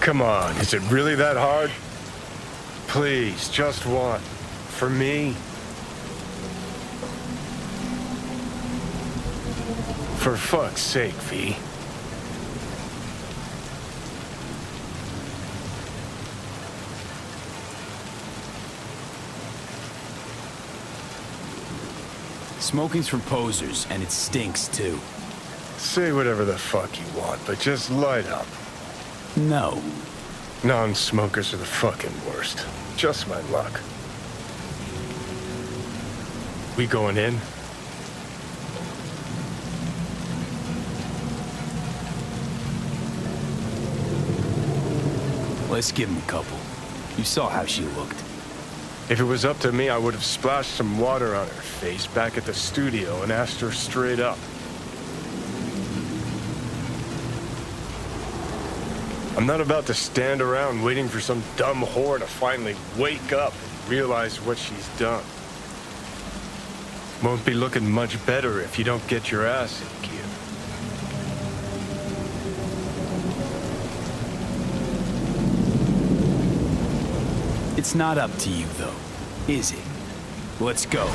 Come on, is it really that hard? Please, just one. For me. For fuck's sake, V. Smoking's for posers, and it stinks, too. Say whatever the fuck you want, but just light up. No. Non-smokers are the fucking worst. Just my luck. We going in? Let's give him a couple. You saw how she looked. If it was up to me, I would have splashed some water on her face back at the studio and asked her straight up. I'm not about to stand around waiting for some dumb whore to finally wake up and realize what she's done. Won't be looking much better if you don't get your ass in gear. It's not up to you, though, is it? Let's go.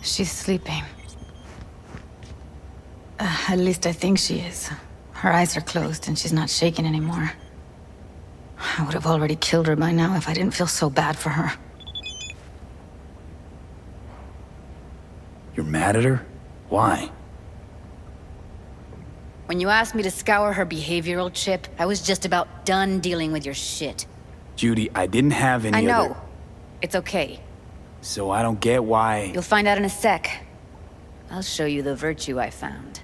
She's sleeping. At least I think she is. Her eyes are closed and she's not shaking anymore. I would have already killed her by now if I didn't feel so bad for her. You're mad at her? Why? When you asked me to scour her behavioral chip, I was just about done dealing with your shit. Judy, I didn't have any I know. other... It's okay. So I don't get why... You'll find out in a sec. I'll show you the virtue I found.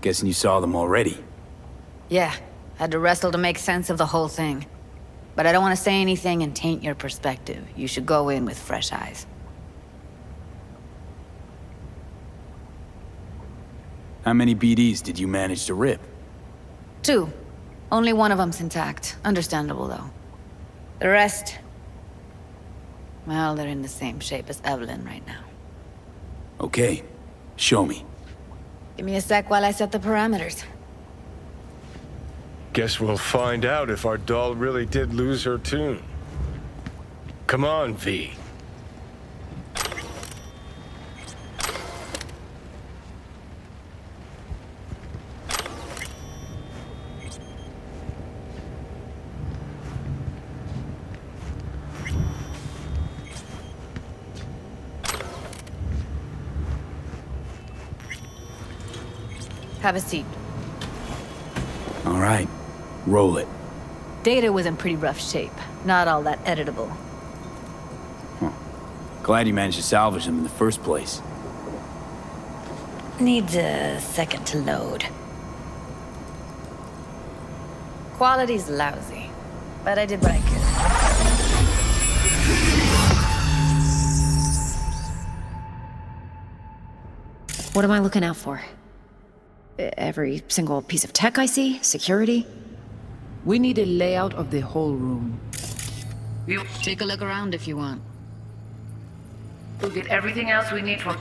Guessing you saw them already. Yeah, had to wrestle to make sense of the whole thing. But I don't want to say anything and taint your perspective. You should go in with fresh eyes. How many BDs did you manage to rip? 2. Only one of them's intact. Understandable, though. The rest... well, they're in the same shape as Evelyn right now. Okay. Show me. Give me a sec while I set the parameters. Guess we'll find out if our doll really did lose her tune. Come on, V. Have a seat. All right. Roll it. Data was in pretty rough shape. Not all that editable. Huh. Glad you managed to salvage them in the first place. Needs a second to load. Quality's lousy, but I did what I could. What am I looking out for? Every single piece of tech I see? Security? We need a layout of the whole room. We'll take a look around if you want. We'll get everything else we need from...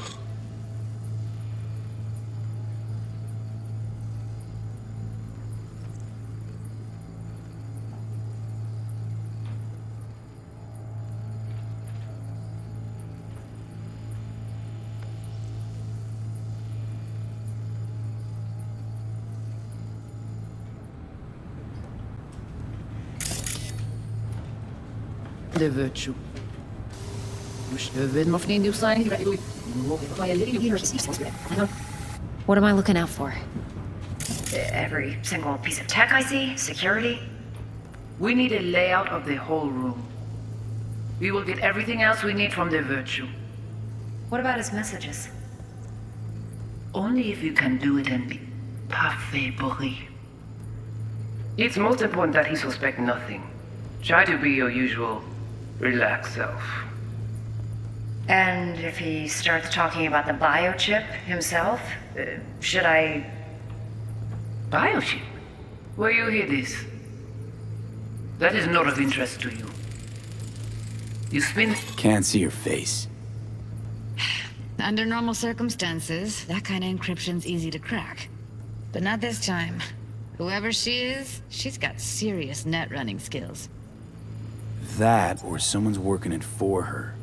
de virtue. What am I looking out for? Every single piece of tech I see? Security? We need a layout of the whole room. We will get everything else we need from the virtue. What about his messages? Only if you can do it in parfait bruit. It's most important that he suspect nothing. Try to be your usual, relaxed self. And if he starts talking about the biochip himself, should I... Biochip? Where you hear this? That is not of interest to you. You spin... Can't see your face. Under normal circumstances, that kind of encryption's easy to crack. But not this time. Whoever she is, she's got serious net running skills. That, or someone's working it for her.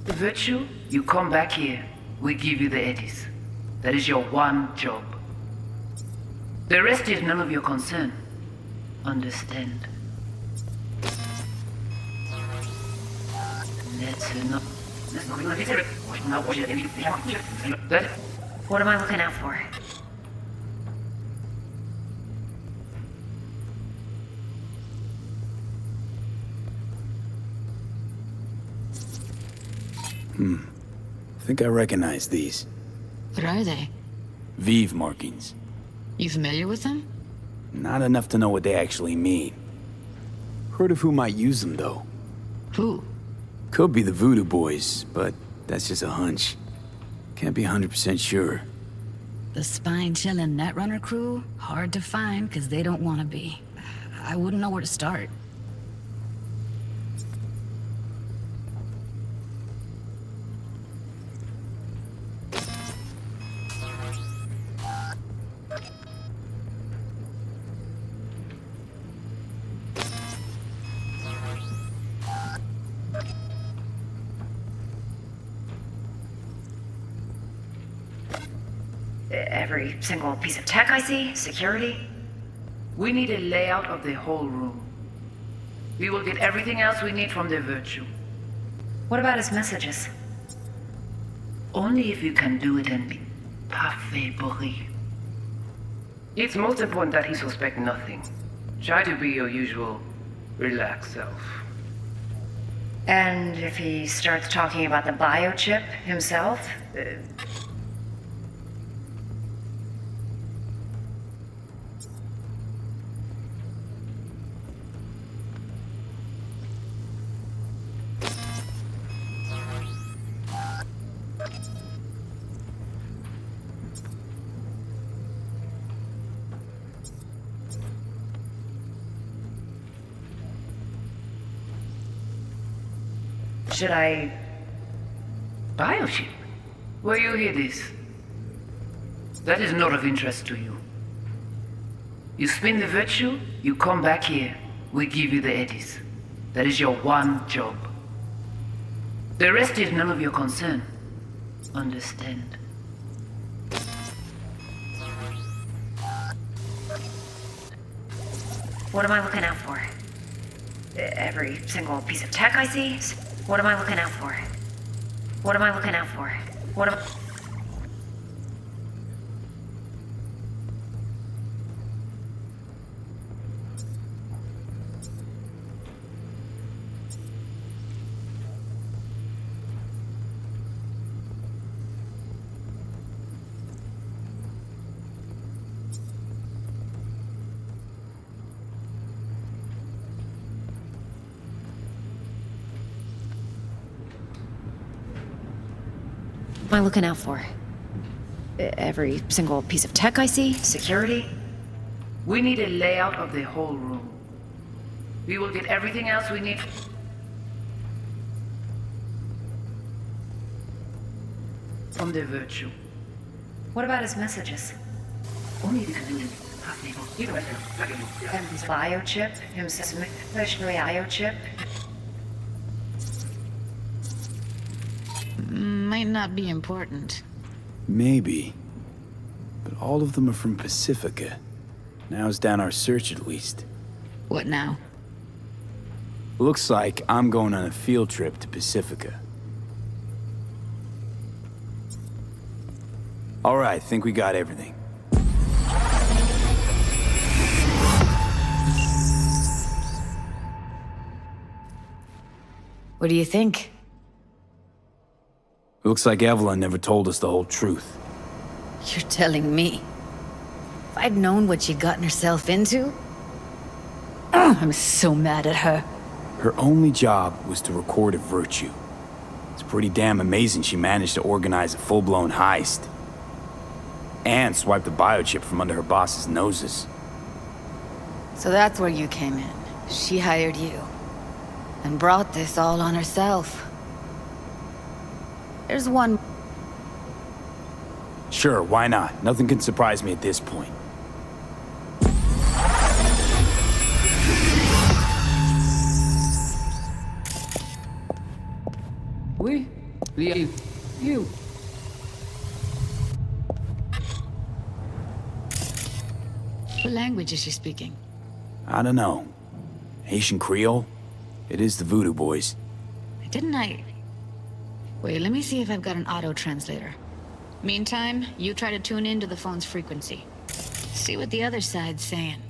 The virtue, you come back here. We give you the eddies. That is your one job. The rest is none of your concern. Understand? That... What am I looking out for? I think I recognize these. What are they? Vive markings. You familiar with them? Not enough to know what they actually mean. Heard of who might use them, though. Who? Could be the Voodoo Boys, but that's just a hunch. Can't be 100% sure. The spine-chilling Netrunner crew? Hard to find, because they don't want to be. I wouldn't know where to start. Every single piece of tech I see? Security? We need a layout of the whole room. We will get everything else we need from the virtue. What about his messages? Only if you can do it and be parfait bourré. It's most important that he suspect nothing. Try to be your usual, relaxed self. And if he starts talking about the biochip himself? Should I... Biochip? Where you hear this? That is not of interest to you. You spin the virtue, you come back here. We give you the eddies. That is your one job. The rest is none of your concern. Understand? What am I looking out for? Every single piece of tech I see? What am I looking out for? What am I looking out for? What am... What am I looking out for? Every single piece of tech I see? Security? We need a layout of the whole room. We will get everything else we need. From the virtue. What about his messages? Only if you can do it. And his biochip? Himself? Especially biochip? Might not be important. Maybe. But all of them are from Pacifica. Now's down our search at least. What now? Looks like I'm going on a field trip to Pacifica. All right, think we got everything. What do you think? Looks like Evelyn never told us the whole truth. You're telling me. If I'd known what she'd gotten herself into... Ugh, I'm so mad at her. Her only job was to record a virtue. It's pretty damn amazing she managed to organize a full-blown heist. And swipe the biochip from under her boss's noses. So that's where you came in. She hired you. And brought this all on herself. There's one... Sure, why not? Nothing can surprise me at this point. Oui, you. What language is she speaking? I don't know. Haitian Creole? It is the Voodoo Boys. Didn't I... Wait, let me see if I've got an auto-translator. Meantime, you try to tune into the phone's frequency. See what the other side's saying.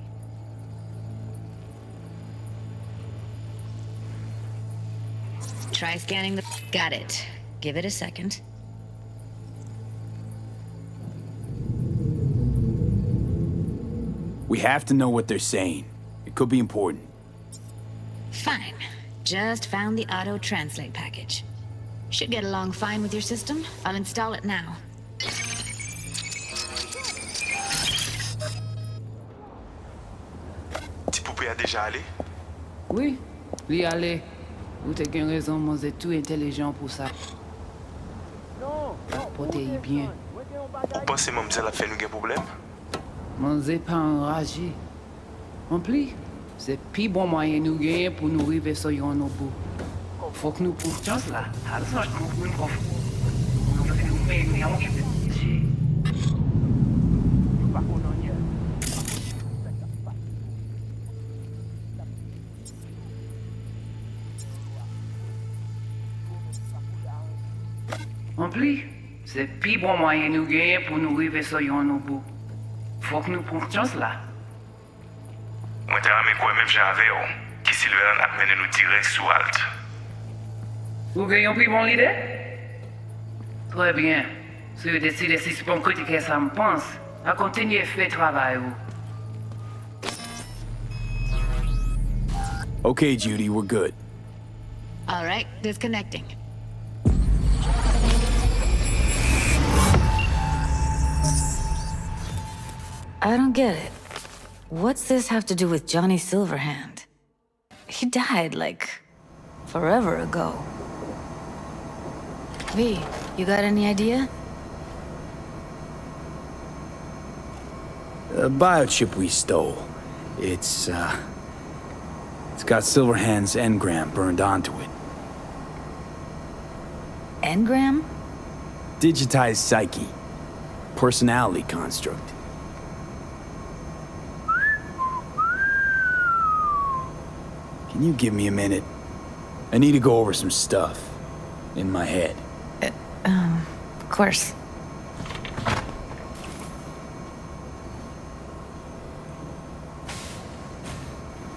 Try scanning the... Got it. Give it a second. We have to know what they're saying. It could be important. Fine. Just found the auto-translate package. Should get along fine with your system. I'll install it now. Ti poupée a déjà allé? Oui, li allé. Ou te gen raison, mon zé tout intelligent pour ça. Pote y bien. Ou pense mademoiselle a fait nous gen problème? Mon zé pas enragé. En plus, c'est pi bon moyen nous gagner pour nous arriver sur yon au bout. Faut que nous prouvions chance là. En plus, c'est pi bon moyen nous gagner pour nous arriver sur yon au bout. Faut que nous prouvions chance là. Mwen te rame kwa même j'avais qui Sylvain a mené nous direct sous Alt. Vous gagnez pris mon idée? Très bien. Si vous décidez si c'est pour me critiquer ça me pense, à continuer à faire travail. Okay, Judy, we're good. All right, disconnecting. I don't get it. What's this have to do with Johnny Silverhand? He died, like, forever ago. V, you got any idea? The biochip we stole. It's got Silverhand's engram burned onto it. Engram? Digitized psyche. Personality construct. Can you give me a minute? I need to go over some stuff in my head. Of course.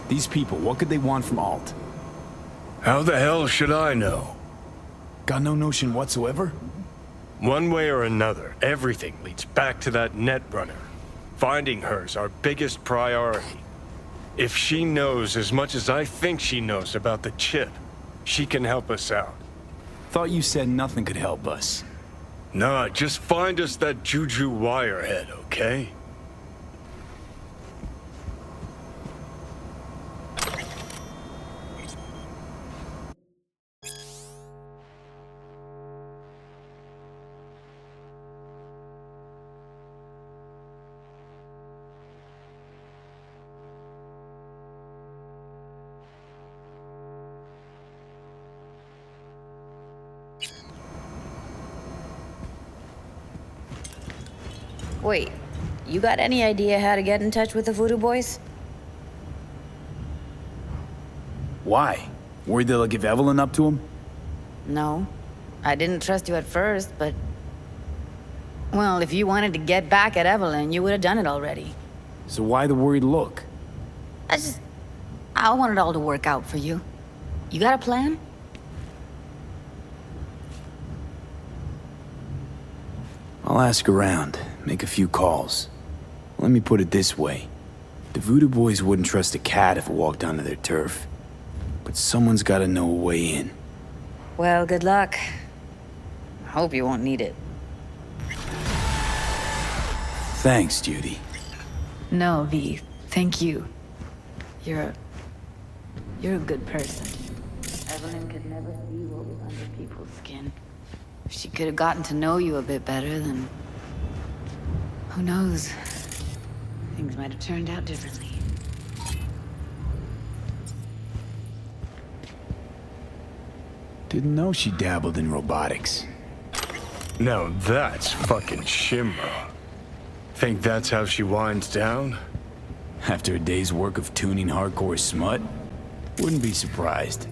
These people, what could they want from Alt? How the hell should I know? Got no notion whatsoever? One way or another, everything leads back to that Netrunner. Finding her's our biggest priority. If she knows as much as I think she knows about the chip, she can help us out. Thought you said nothing could help us. Nah, just find us that Juju wirehead, okay? Wait, you got any idea how to get in touch with the Voodoo Boys? Why? Worried they'll give Evelyn up to him? No. I didn't trust you at first, but... Well, if you wanted to get back at Evelyn, you would have done it already. So why the worried look? I want it all to work out for you. You got a plan? I'll ask around, make a few calls. Let me put it this way. The Voodoo Boys wouldn't trust a cat if it walked onto their turf. But someone's gotta know a way in. Well, good luck. Hope you won't need it. Thanks, Judy. No, V. Thank you. You're a good person. Evelyn could never see what was under people's skin. If she could have gotten to know you a bit better, then... who knows? Things might have turned out differently. Didn't know she dabbled in robotics. Now that's fucking Shimra. Think that's how she winds down? After a day's work of tuning hardcore smut? Wouldn't be surprised.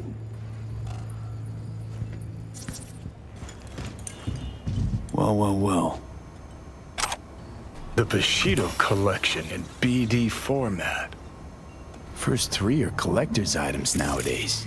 Well. The Bushido collection in BD format. First 3 are collector's items nowadays.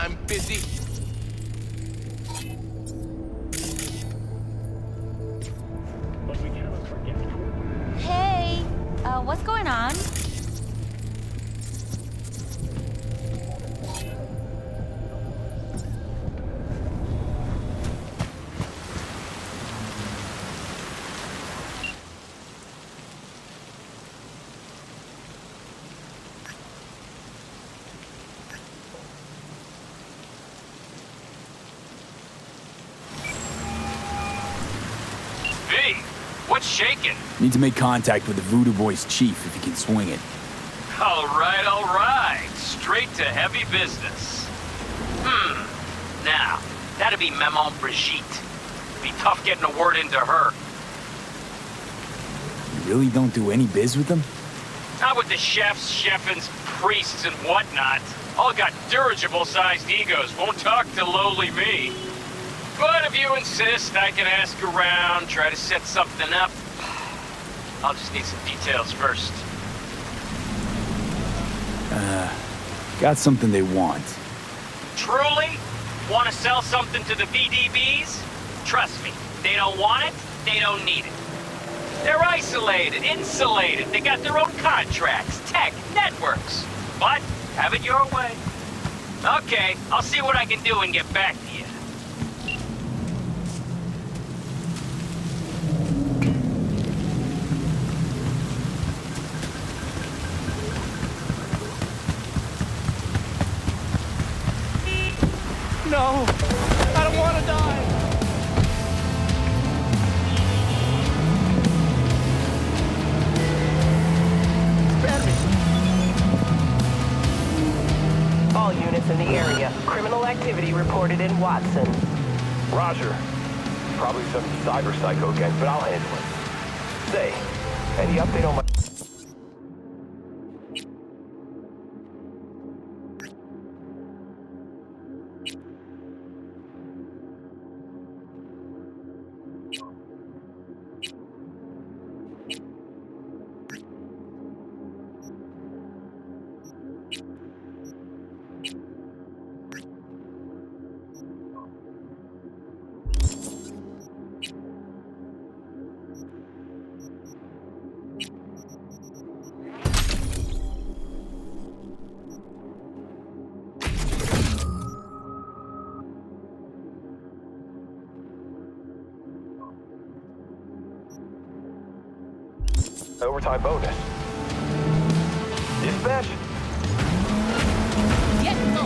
I'm busy. Hey, what's going on? V, what's shaking? Need to make contact with the Voodoo Boys chief if he can swing it. All right. Straight to heavy business. Now, that'd be Maman Brigitte. Be tough getting a word into her. You really don't do any biz with them? Not with the chefs, cheffins, priests, and whatnot. All got dirigible-sized egos, won't talk to lowly me. But if you insist, I can ask around, try to set something up. I'll just need some details first. Got something they want. Truly? Want to sell something to the VDBs? Trust me, they don't want it, they don't need it. They're isolated, insulated, they got their own contracts, tech, networks. But, have it your way. Okay, I'll see what I can do and get back to you. No, I don't want to die. All units in the area. Criminal activity reported in Watson. Roger. Probably some cyber psycho gang, but I'll handle it. Say, any update on my... Overtime bonus. Dispatch? Get the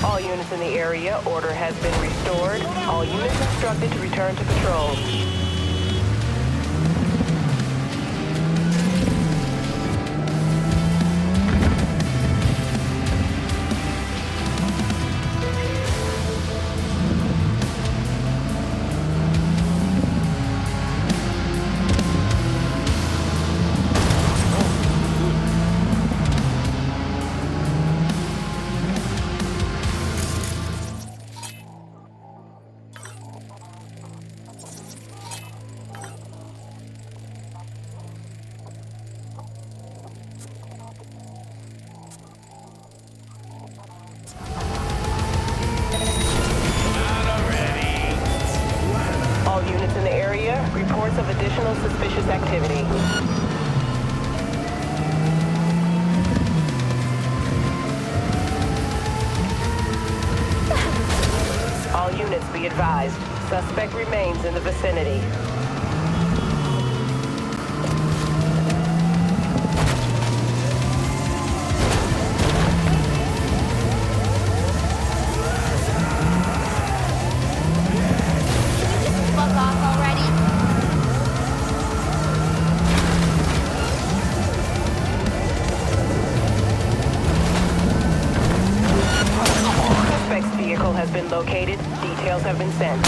All units in the area. Order has been restored. All units instructed to return to patrol. All units in the area. Reports of additional suspicious activity. All units be advised. Suspect remains in the vicinity. fuck off already? Suspect's vehicle has been located. Details have been sent.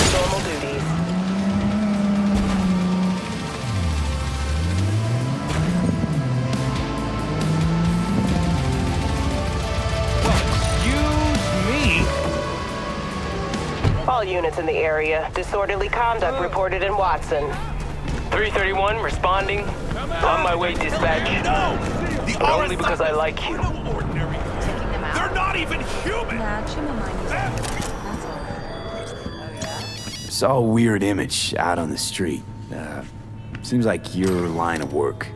to normal duties. All units in the area. Disorderly conduct reported in Watson. 331 responding. On my way, dispatch. No! But only because I like you. They're not even human! Saw a weird image out on the street. Seems like your line of work.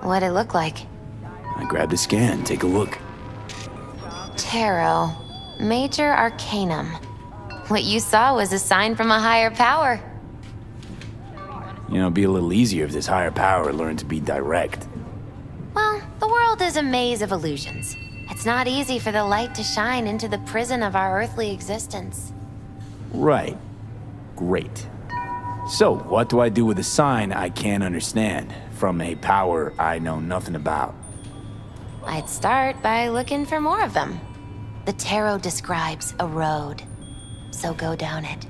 What'd it look like? I grabbed a scan. Take a look. Tarot. Major Arcanum. What you saw was a sign from a higher power. You know, it'd be a little easier if this higher power learned to be direct. Well, the world is a maze of illusions. It's not easy for the light to shine into the prison of our earthly existence. Right. Great. So, what do I do with a sign I can't understand from a power I know nothing about? I'd start by looking for more of them. The tarot describes a road, so go down it.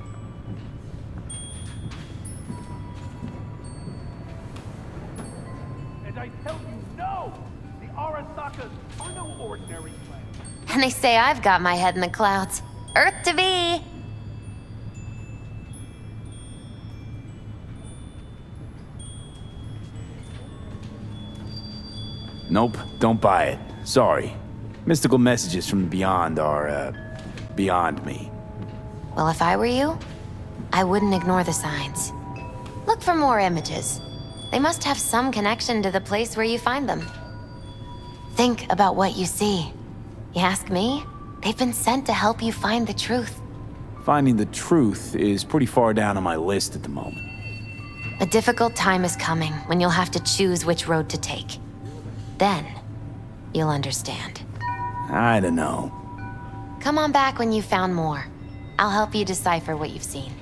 And I tell you, no! The Arasakas are no ordinary plants. And they say I've got my head in the clouds. Earth to be! Nope, don't buy it. Sorry. Mystical messages from the beyond are, beyond me. Well, if I were you, I wouldn't ignore the signs. Look for more images. They must have some connection to the place where you find them. Think about what you see. You ask me, they've been sent to help you find the truth. Finding the truth is pretty far down on my list at the moment. A difficult time is coming when you'll have to choose which road to take. Then, you'll understand. I don't know. Come on back when you've found more. I'll help you decipher what you've seen.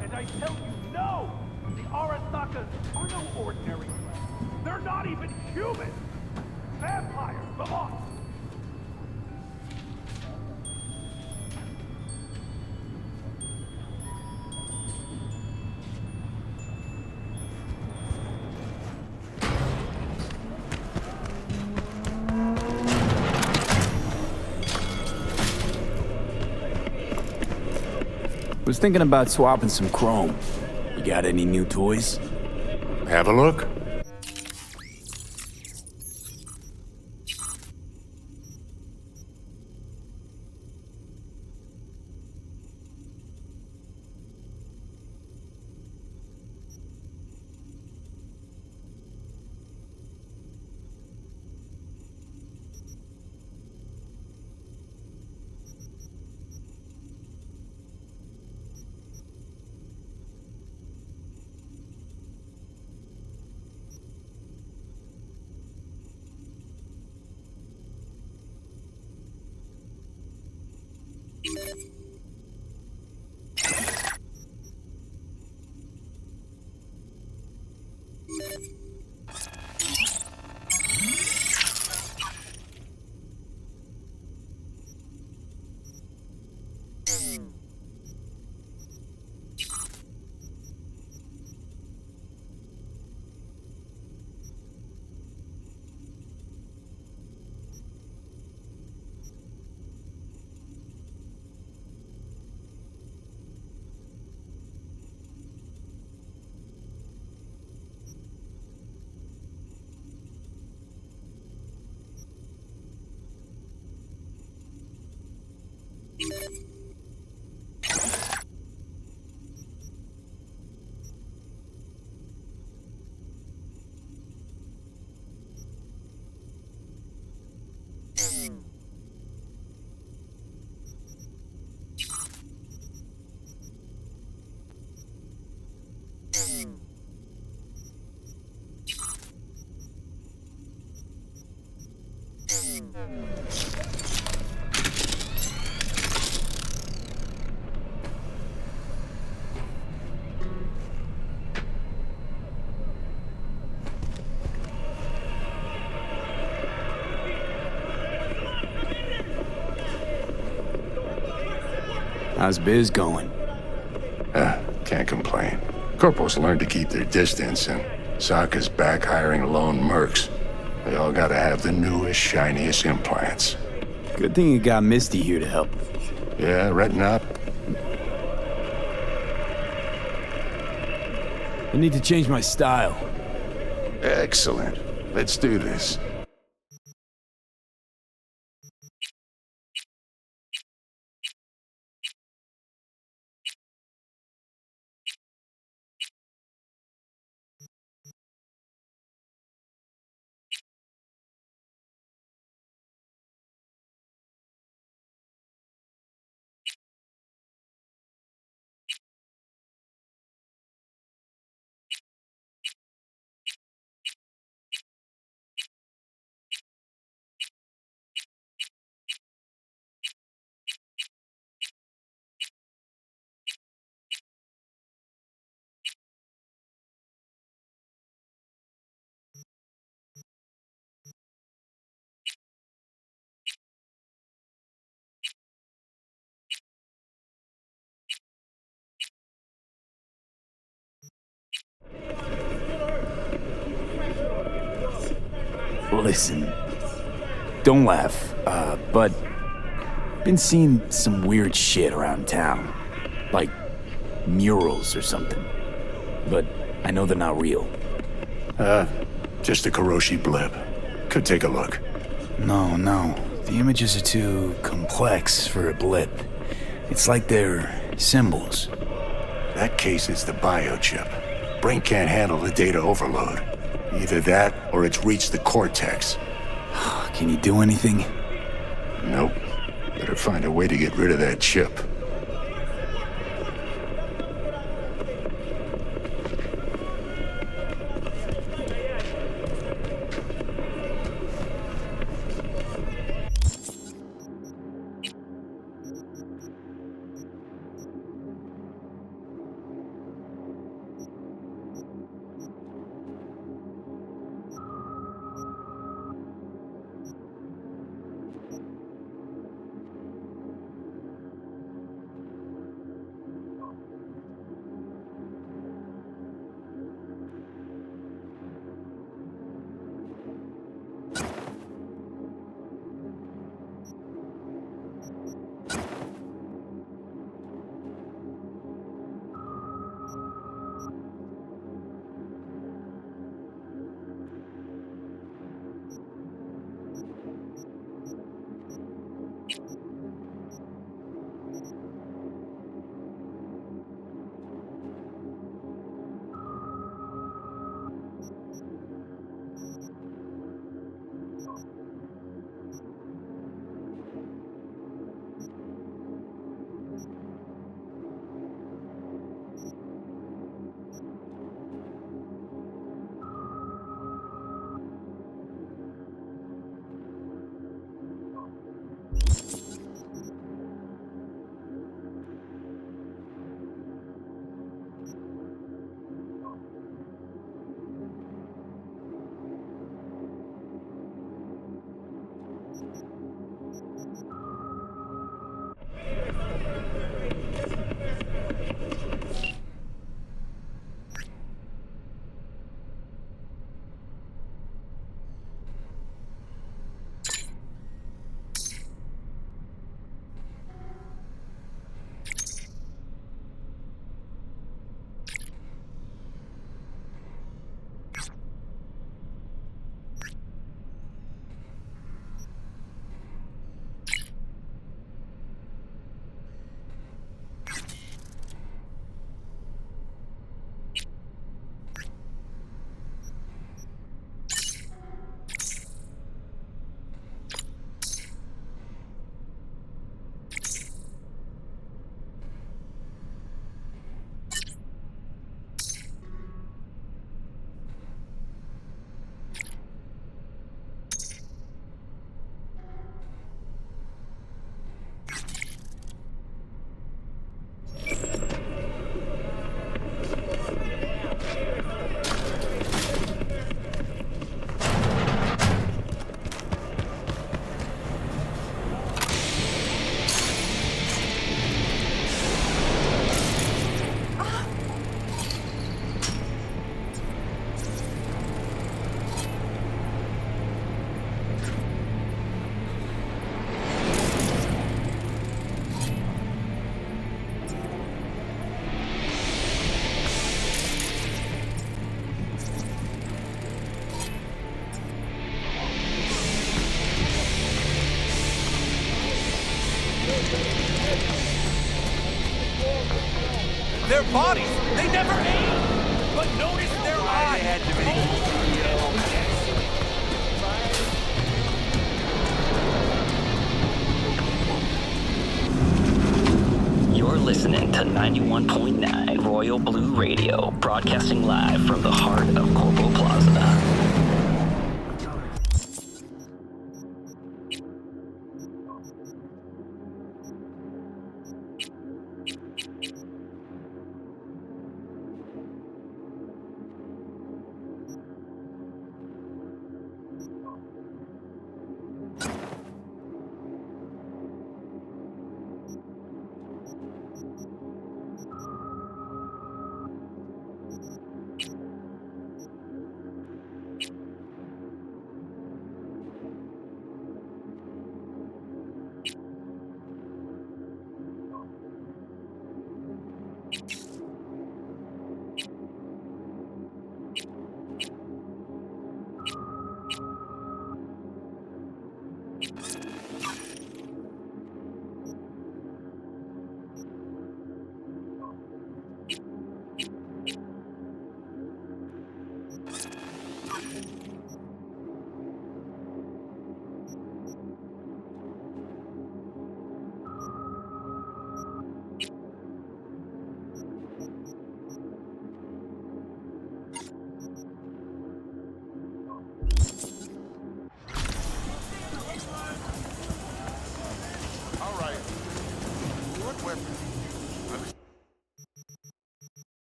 And I tell you, no! The Arasakas are no ordinary plants. They're not even human! Vampires, the lost! Was thinking about swapping some chrome. You got any new toys? Have a look. How's biz going? Can't complain. Corporals learn to keep their distance, and Sokka's back hiring lone mercs. They all gotta have the newest, shiniest implants. Good thing you got Misty here to help. Yeah, renting up. I need to change my style. Excellent. Let's do this. Listen, don't laugh, but been seeing some weird shit around town. Like murals or something. But I know they're not real. Just a Kuroshi blip. Could take a look. No. The images are too complex for a blip. It's like they're symbols. That case is the biochip. Brain can't handle the data overload. Either that, or it's reached the cortex. Can you do anything? Nope. Better find a way to get rid of that chip. Their bodies, they never age! But notice their eyes! You're listening to 91.9 Royal Blue Radio, broadcasting live from the heart of Corporal Plaza.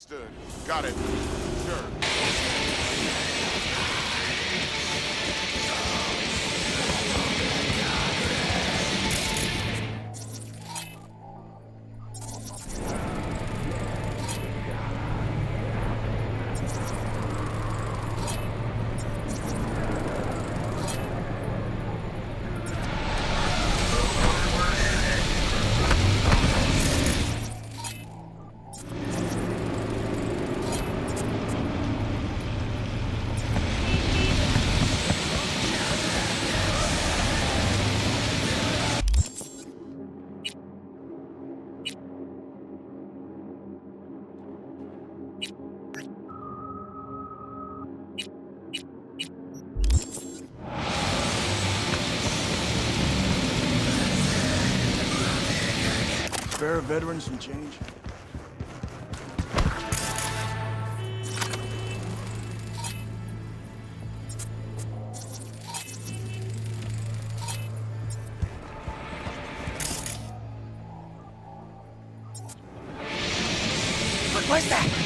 Understood. Got it. Sure. spare veterans some change? What was that?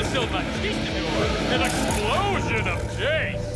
sizzle masticator, an explosion of taste.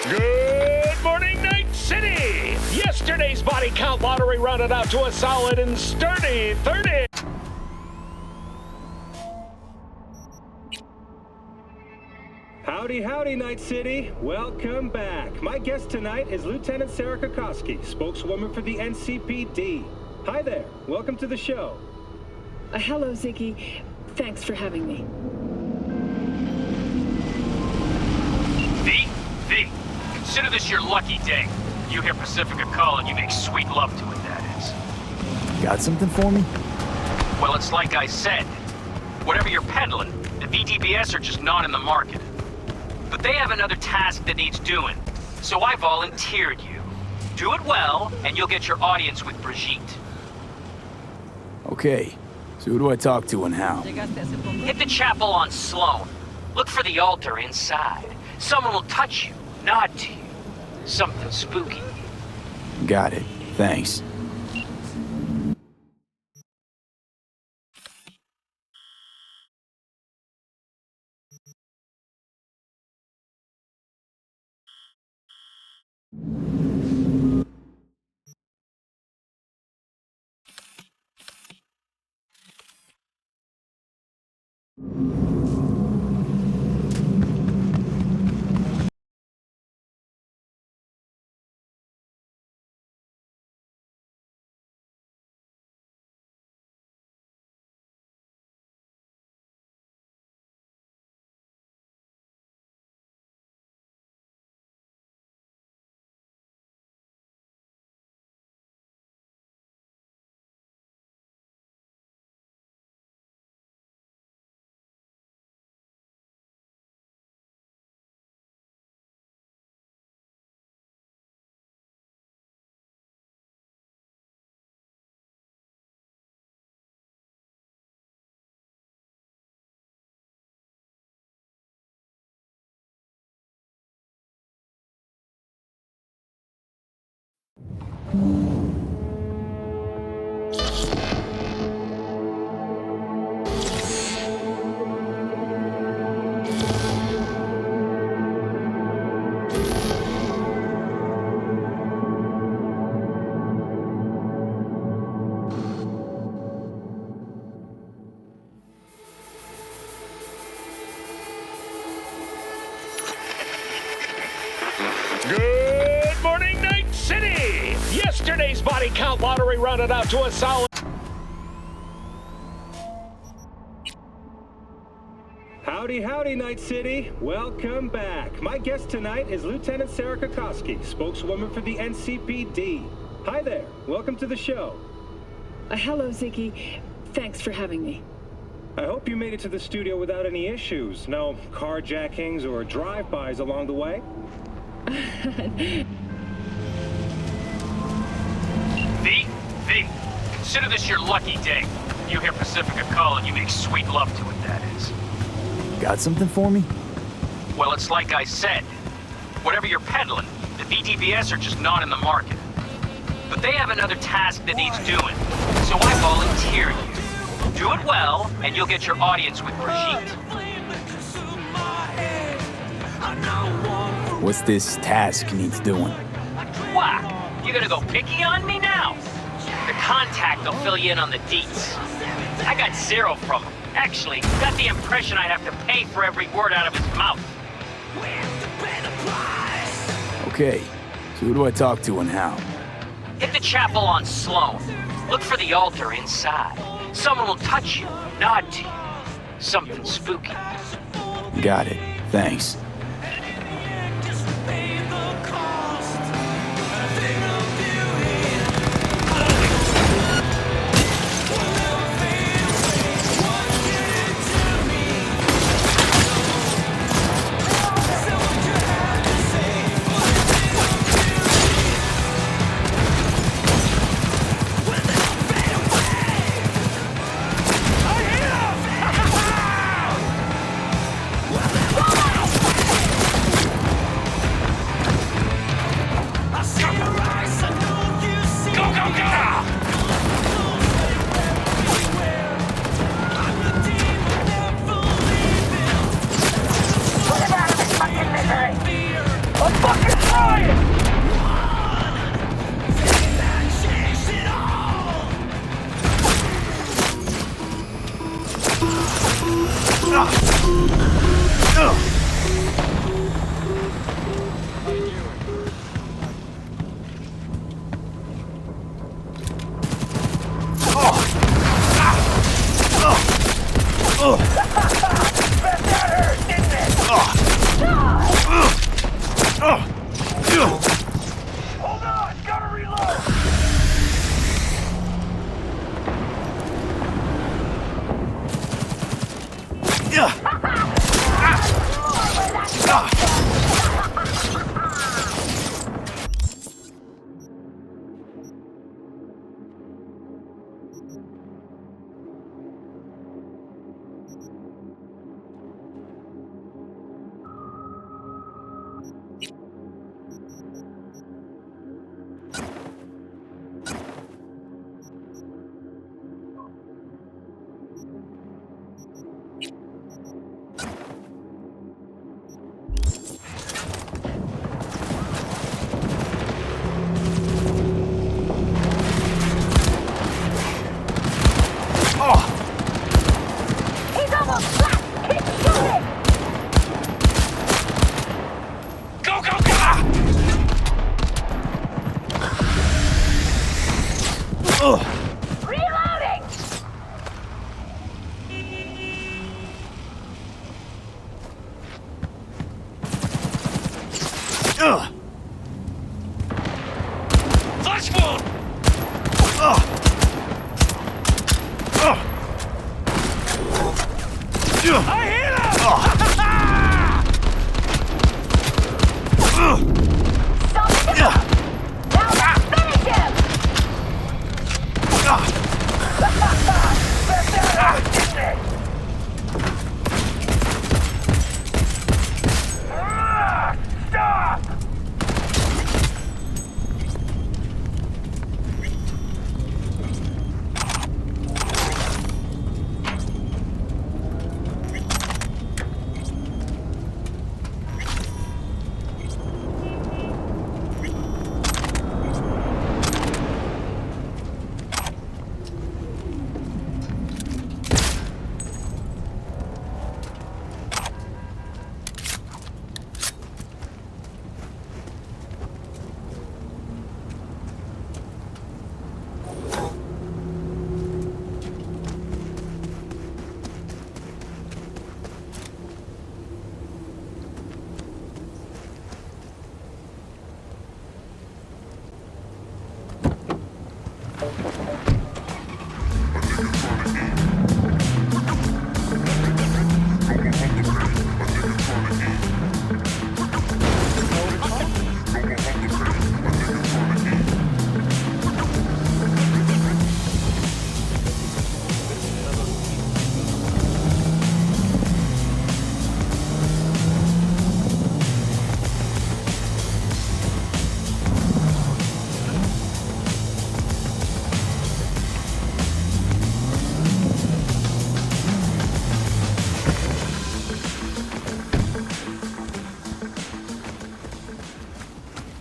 Good Yesterday's body count lottery rounded out to a solid and sturdy 30. Howdy, howdy, Night City. Welcome back. My guest tonight is Lieutenant Sarah Kokoski, spokeswoman for the NCPD. Hi there. Welcome to the show. Hello, Ziggy. Thanks for having me. V, consider this your lucky day. You hear Pacifica call and you make sweet love to it, that is. Got something for me? Well, it's like I said. Whatever you're peddling, the VDBS are just not in the market. But they have another task that needs doing, so I volunteered you. Do it well, and you'll get your audience with Brigitte. Okay, so who do I talk to and how? Hit the chapel on Sloan. Look for the altar inside. Someone will touch you, nod to you. Something spooky. Got it. Thanks. Good morning, Night City! Yesterday's body count lottery rounded out to a solid... Howdy, howdy, Night City. Welcome back. My guest tonight is Lieutenant Sarah Kokoski, spokeswoman for the NCPD. Hi there. Welcome to the show. Hello, Ziggy. Thanks for having me. I hope you made it to the studio without any issues. No carjackings or drive-bys along the way? V, consider this your lucky day. You hear Pacifica call and you make sweet love to it, that is. Got something for me? Well, it's like I said. Whatever you're peddling, the VDBS are just not in the market. But they have another task that needs doing, so I volunteered you. Do it well, and you'll get your audience with Brigitte. What's this task needs doing? What? You gonna go picky on me now? The contact will fill you in on the deets. I got zero from him. Actually, got the impression I'd have to pay for every word out of his mouth. Okay, so who do I talk to and how? Hit the chapel on Sloan. Look for the altar inside. Someone will touch you, nod to you. Something spooky. Got it. Thanks. Hold on, gotta reload. He's almost flat! Keep shooting! Go, go, go! Reloading! Flash wound! I hit him! Stop it! Now let's finish him! Stop!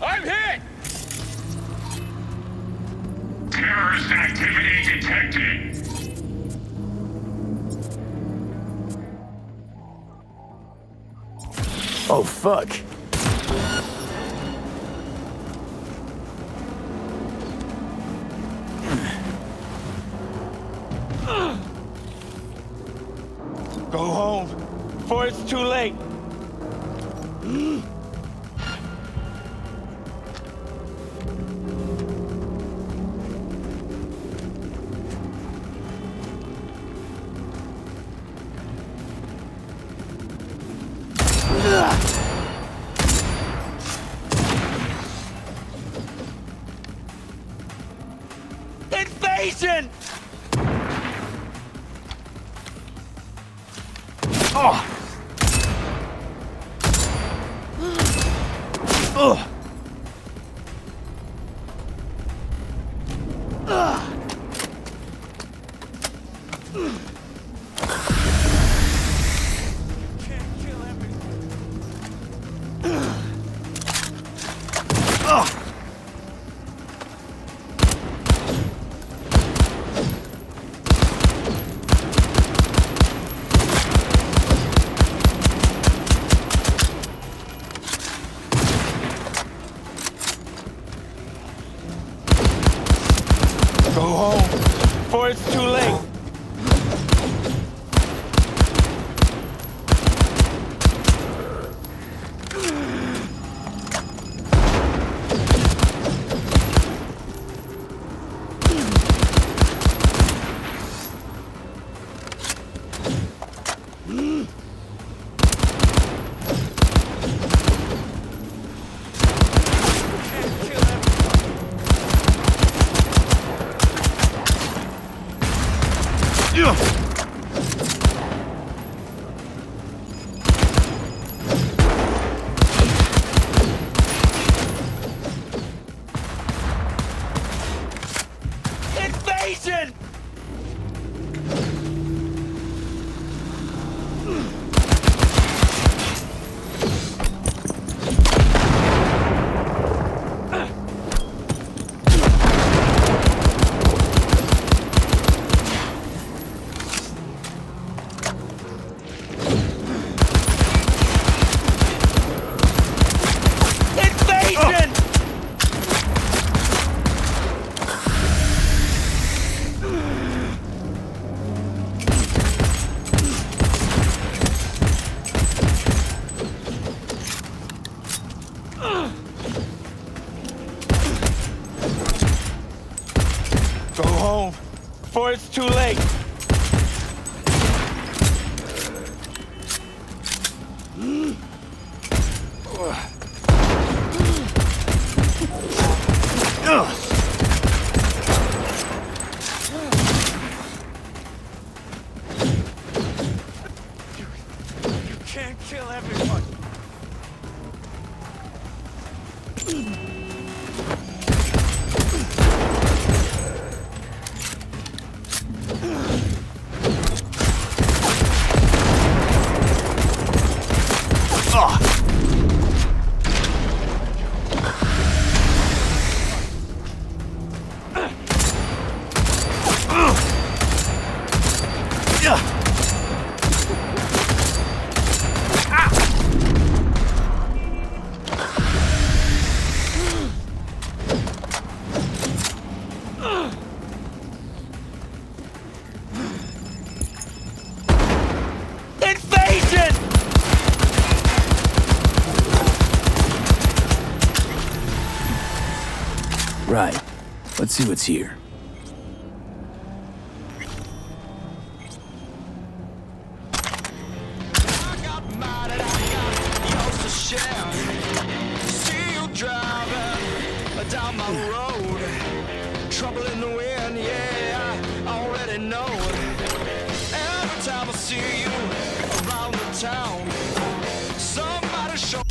I'm hit! Terrorist activity detected. Oh, fuck. Go home before it's too late. Invasion! Oh! Ugh! before it's too late. You can't kill everyone. Invasion! Right. Let's see what's here. Down my road, trouble in the wind, yeah, I already know it. Every time I see you around the town, somebody show.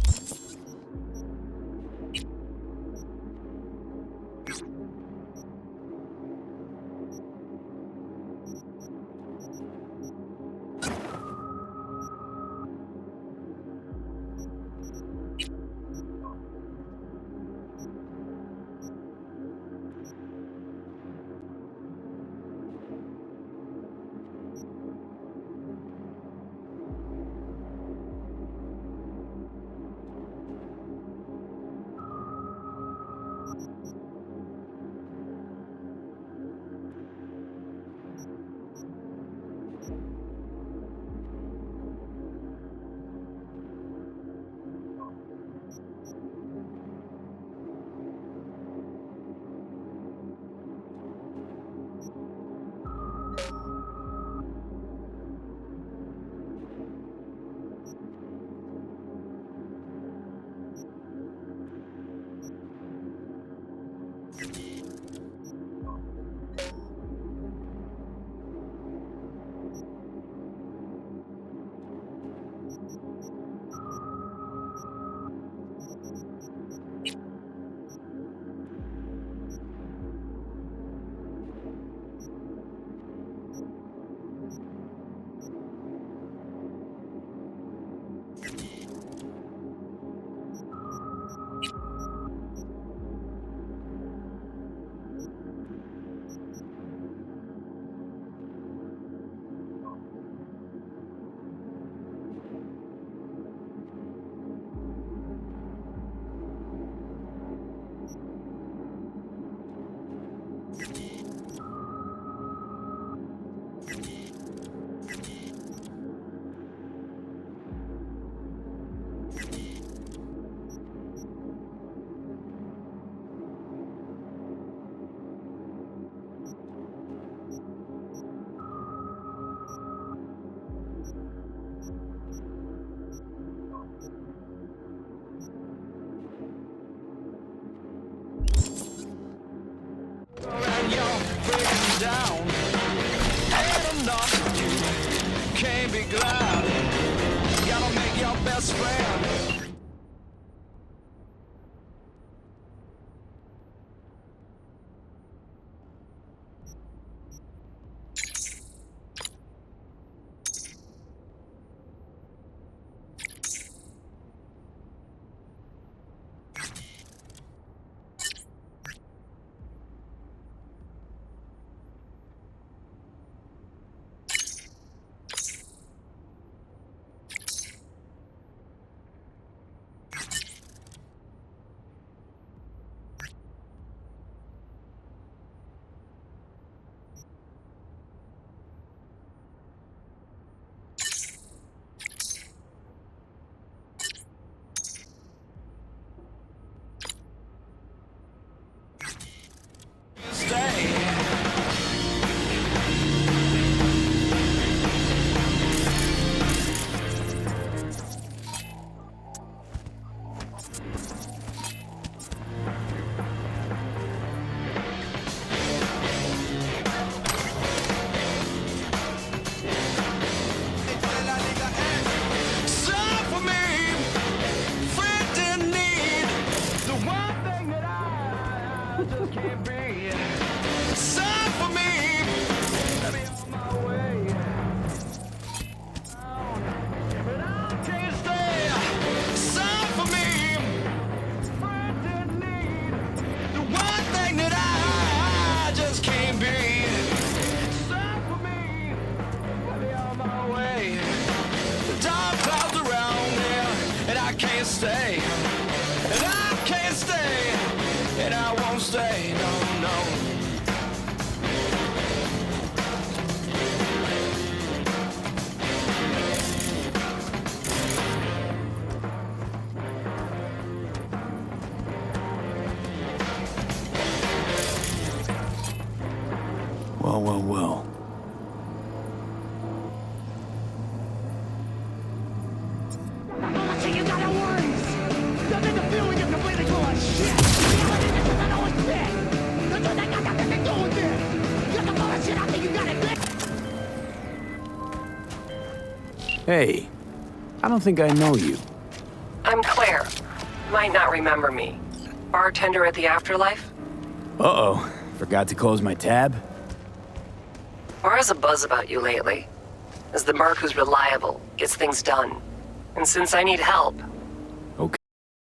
stay. And I can't stay. And I won't stay, no, no. Well, well, well. You got no worries. Nothing to feel when you're completely full of shit. Reality doesn't always fit. The truth ain't got nothing to do with it. You're the bullshit I think you got it. Hey, I don't think I know you. I'm Claire. Might not remember me. Bartender at the Afterlife? Uh-oh. Forgot to close my tab? Bar has a buzz about you lately. As the merc who's reliable, gets things done. And since I need help,